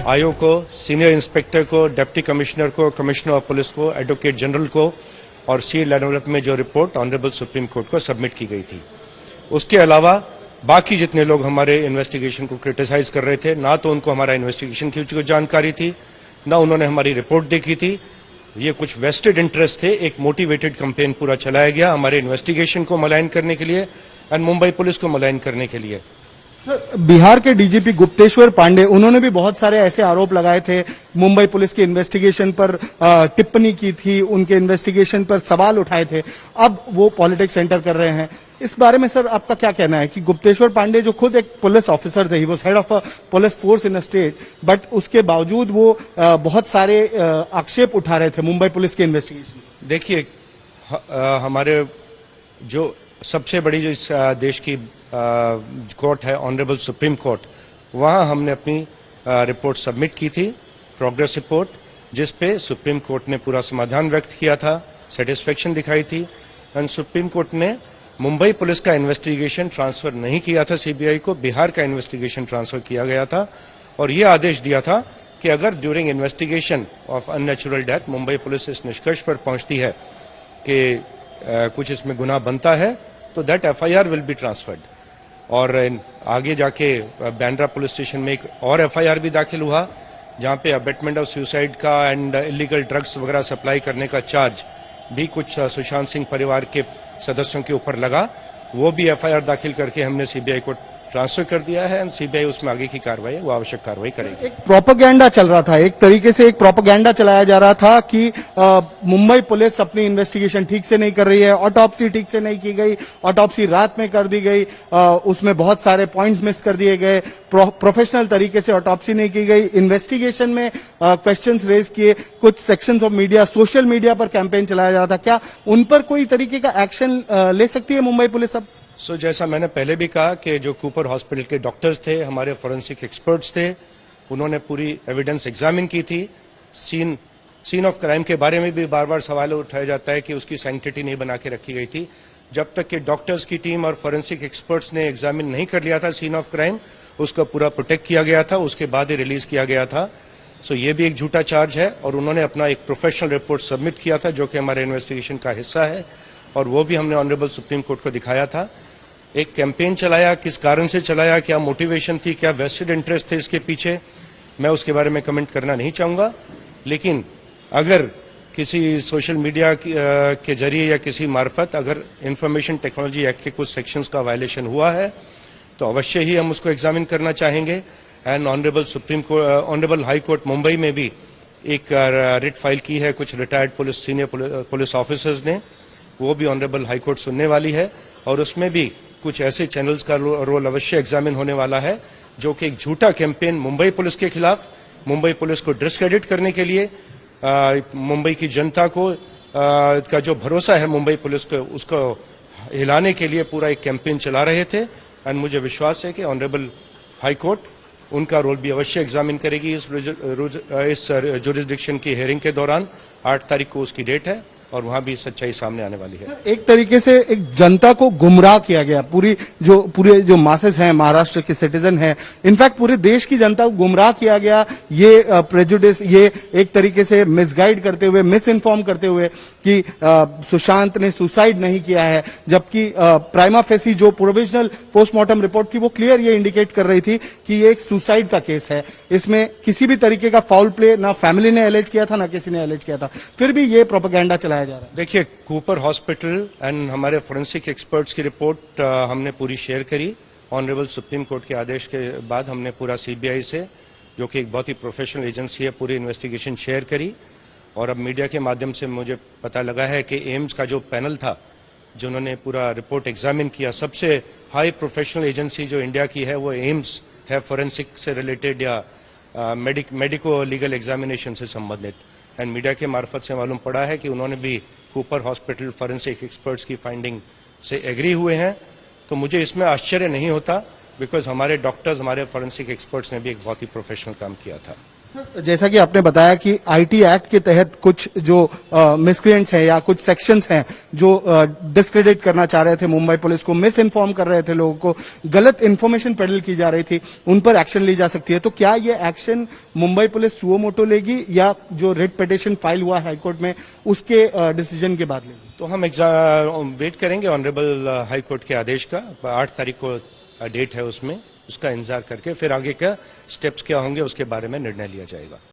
आयोग को, senior inspector को, डिप्टी कमिश्नर को, कमिश्नर ऑफ पुलिस को, एडवोकेट जनरल को और सी लेवल में जो रिपोर्ट ऑनरेबल सुप्रीम कोर्ट को सबमिट की गई थी। उसके अलावा बाकी जितने लोग हमारे इन्वेस्टिगेशन को क्रिटिसाइज कर रहे थे, ना तो उनको हमारा इन्वेस्टिगेशन की जानकारी थी, ना उन्होंने हमारी रिपोर्ट देखी थी। ये कुछ वेस्टेड इंटरेस्ट थे। एक मोटिवेटेड कैंपेन पूरा चलाया गया हमारे इन्वेस्टिगेशन को मलाइन करने के लिए एंड मुंबई पुलिस को मलाइन करने के लिए। सर, बिहार के डीजीपी गुप्तेश्वर पांडे, उन्होंने भी बहुत सारे ऐसे आरोप लगाए थे, मुंबई पुलिस के इन्वेस्टिगेशन पर टिप्पणी की थी, उनके इन्वेस्टिगेशन पर सवाल उठाए थे। अब वो पॉलिटिक्स एंटर कर रहे हैं। इस बारे में सर आपका क्या कहना है कि गुप्तेश्वर पांडे जो खुद एक पुलिस ऑफिसर थे, वो head of police force in state, but उसके बावजूद वो बहुत सारे आक्षेप उठा रहे थे मुंबई पुलिस के इन्वेस्टिगेशन। देखिए, हमारे जो सबसे बड़ी जो इस देश की कोर्ट है, ऑनरेबल सुप्रीम कोर्ट, वहां हमने अपनी रिपोर्ट सबमिट की थी, प्रोग्रेस रिपोर्ट, जिस पे सुप्रीम कोर्ट ने पूरा समाधान व्यक्त किया था, सेटिस्फेक्शन दिखाई थी। एंड सुप्रीम कोर्ट ने मुंबई पुलिस का इन्वेस्टिगेशन ट्रांसफर नहीं किया था सीबीआई को, बिहार का इन्वेस्टिगेशन ट्रांसफर किया गया था और ये आदेश दिया था कि अगर during investigation of unnatural death Mumbai police इस निष्कर्ष पर पहुंचती है कि कुछ इसमें गुनाह बनता है तो that FIR will be transferred. और आगे जाके बांद्रा पुलिस स्टेशन में एक और एफआईआर भी दाखिल हुआ, जहां पे अबेटमेंट ऑफ सुसाइड का एंड इलीगल ड्रग्स वगैरह सप्लाई करने का चार्ज भी कुछ सुशांत सिंह परिवार के सदस्यों के ऊपर लगा। वो भी एफआईआर दाखिल करके हमने सीबीआई को ट्रांसफर कर दिया है एंड सीबीआई उसमें आगे की कार्रवाई, वो आवश्यक कार्रवाई करेगी। एक प्रोपेगेंडा चल रहा था, एक तरीके से एक प्रोपेगेंडा चलाया जा रहा था कि मुंबई पुलिस अपनी इन्वेस्टिगेशन ठीक से नहीं कर रही है, ऑटोप्सी ठीक से नहीं की गई, ऑटोप्सी रात में कर दी गई, उसमें बहुत सारे पॉइंट्स मिस कर दिए गए, प्रोफेशनल तरीके से ऑटोप्सी नहीं की गई, इन्वेस्टिगेशन में क्वेश्चंस रेज किए, कुछ sections of media, social media पर कैंपेन चलाया जा रहा था। क्या उन पर कोई तरीके का एक्शन ले सकती है मुंबई पुलिस अब? जैसा मैंने पहले भी कहा कि जो कूपर हॉस्पिटल के डॉक्टर्स थे, हमारे फोरेंसिक एक्सपर्ट्स थे, उन्होंने पूरी एविडेंस एग्जामिन की थी। सीन ऑफ क्राइम के बारे में भी बार बार सवाल उठाया जाता है कि उसकी सैंक्टिटी नहीं बना के रखी गई थी। जब तक कि डॉक्टर्स की टीम और फोरेंसिक एक्सपर्ट्स ने एग्जामिन नहीं कर लिया था सीन ऑफ क्राइम, उसका पूरा प्रोटेक्ट किया गया था, उसके बाद ही रिलीज किया गया था। ये भी एक झूठा चार्ज है और उन्होंने अपना एक प्रोफेशनल रिपोर्ट सबमिट किया था जो कि हमारे इन्वेस्टिगेशन का हिस्सा है और वो भी हमने ऑनरेबल सुप्रीम कोर्ट को दिखाया था। एक कैंपेन चलाया, किस कारण से चलाया, क्या मोटिवेशन थी, क्या वेस्टेड इंटरेस्ट थे इसके पीछे, मैं उसके बारे में कमेंट करना नहीं चाहूंगा। लेकिन अगर किसी सोशल मीडिया के जरिए या किसी मार्फत अगर इंफॉर्मेशन टेक्नोलॉजी एक्ट के कुछ सेक्शंस का वायलेशन हुआ है तो अवश्य ही हम उसको एग्जामिन करना चाहेंगे। And honourable high court Mumbai में भी एक रिट फाइल की है कुछ रिटायर्ड सीनियर पुलिस ऑफिसर्स ने, वो भी ऑनरेबल हाई कोर्ट सुनने वाली है और उसमें भी कुछ ऐसे चैनल्स का रोल अवश्य एग्जामिन होने वाला है जो कि एक झूठा कैंपेन मुंबई पुलिस के खिलाफ, मुंबई पुलिस को डिस्क्रेडिट करने के लिए, मुंबई की जनता को का जो भरोसा है मुंबई पुलिस को, उसको हिलाने के लिए पूरा एक कैंपेन चला रहे थे। एंड मुझे विश्वास है कि ऑनरेबल हाई कोर्ट उनका रोल भी अवश्य एग्जामिन करेगी इस जुरिस्डिक्शन की हियरिंग के दौरान। 8 तारीख को उसकी डेट है और वहां भी सच्चाई सामने आने वाली है। एक तरीके से एक जनता को गुमराह किया गया, पूरे जो मासेस हैं, महाराष्ट्र के सिटीजन हैं, इनफैक्ट पूरे देश की जनता को गुमराह किया गया। ये प्रेजुडिस, ये एक तरीके से मिसगाइड करते हुए, मिस इन्फॉर्म करते हुए कि सुशांत ने सुसाइड नहीं किया है, जबकि प्राइमा फेसी जो प्रोविजनल पोस्टमार्टम रिपोर्ट थी वो क्लियर ये इंडिकेट कर रही थी कि ये एक सुसाइड का केस है, इसमें किसी भी तरीके का फाउल प्ले ना फैमिली ने एलेज किया था ना किसी ने एलेज किया था, फिर भी ये प्रोपेगेंडा चलाया जा रहा है। देखिए, कूपर हॉस्पिटल एंड हमारे फोरेंसिक एक्सपर्ट्स की रिपोर्ट हमने पूरी शेयर करी। ऑनरेबल सुप्रीम कोर्ट के आदेश के बाद हमने पूरा सीबीआई से, जो कि एक बहुत ही प्रोफेशनल एजेंसी है, पूरी इन्वेस्टिगेशन शेयर करी। और अब मीडिया के माध्यम से मुझे पता लगा है कि एम्स का जो पैनल था जिन्होंने पूरा रिपोर्ट एग्जामिन किया, सबसे हाई प्रोफेशनल एजेंसी जो इंडिया की है वो एम्स है, फोरेंसिक से रिलेटेड या मेडिको लीगल एग्जामिनेशन से संबंधित। एंड मीडिया के मार्फत से मालूम पड़ा है कि उन्होंने भी कूपर हॉस्पिटल फोरेंसिक एक्सपर्ट्स की फाइंडिंग से एग्री हुए हैं। तो मुझे इसमें आश्चर्य नहीं होता, बिकॉज हमारे डॉक्टर्स, हमारे फोरेंसिक एक्सपर्ट्स ने भी एक बहुत ही प्रोफेशनल काम किया था। जैसा कि आपने बताया कि आईटी एक्ट के तहत कुछ जो मिसक्रिएंट्स हैं या कुछ सेक्शंस हैं जो डिस्क्रेडिट करना चाह रहे थे मुंबई पुलिस को, मिस इन्फॉर्म कर रहे थे लोगों को, गलत इन्फॉर्मेशन पेडल की जा रही थी, उन पर एक्शन ली जा सकती है। तो क्या ये action Mumbai police suo motu लेगी या जो रिट पिटिशन फाइल हुआ हाईकोर्ट में उसके डिसीजन के बाद लेगी? तो हम वेट करेंगे ऑनरेबल हाई कोर्ट के आदेश का। 8 तारीख को डेट है, उसमें उसका इंतजार करके फिर आगे का स्टेप्स क्या होंगे उसके बारे में निर्णय लिया जाएगा।